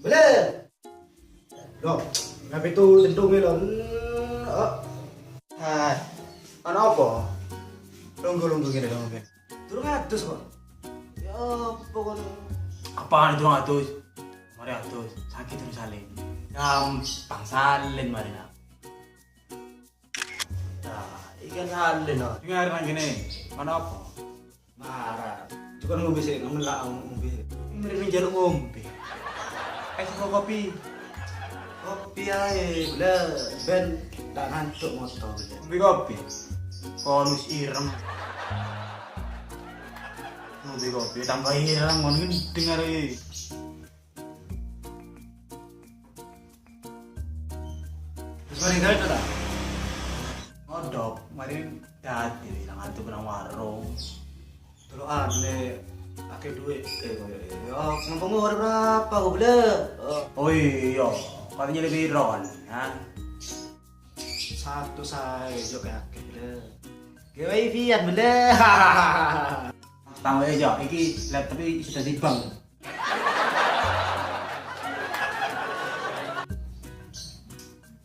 Boleh. Loh, ngapain itu tentungnya loh? Hai, ana apa? Lungguh gini dong, Ben. Turun atus kok. Ya apa kon? Apaan itu atus? Mari atus, sakit terus salin. Gampang salin mari nak. Nah, ikan salin loh. Dengar nang gini, ana apa? Marah. Cukup ngombe sih, ngelak ngombe. Ini jaluk ngombe. Sama kopi. Kopi ae, boleh. Ben tak ngantuk motor. Ngombe kopi. Konus ireng. Ngombe kopi tambah ireng ngono kan dengar iki. Terus mari gawe ta? Modok, mari dadi nang antuk nang warung. Terus aneh pakai duit koyo ya ngomong ora berapa kok boleh. Oh iya, katanya lebih ron, ha? Satu saya juga akeh boleh. Gawe Vian boleh. Tahu aja, iki laptop iki sudah di bank.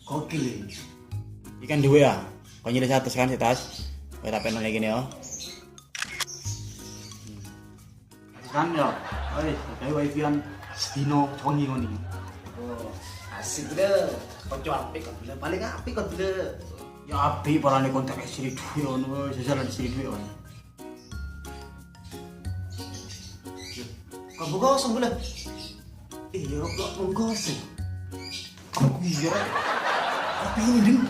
Gokil ini. Ikan dua ya, kau nyari satu kan setas. Kau tak pengen lagi nih oh. Kan ya, kayak wifi-an Dino Tony ngoni. Oh, asik boleh. Kocok apik kok boleh. Paling apik kok boleh. Ya api parane kontak istri duwe ngono, jajalan istri duwe ngono. Kok buka kosong boleh. Iya, kok monggo sih. Aku iya. Tapi ini ding.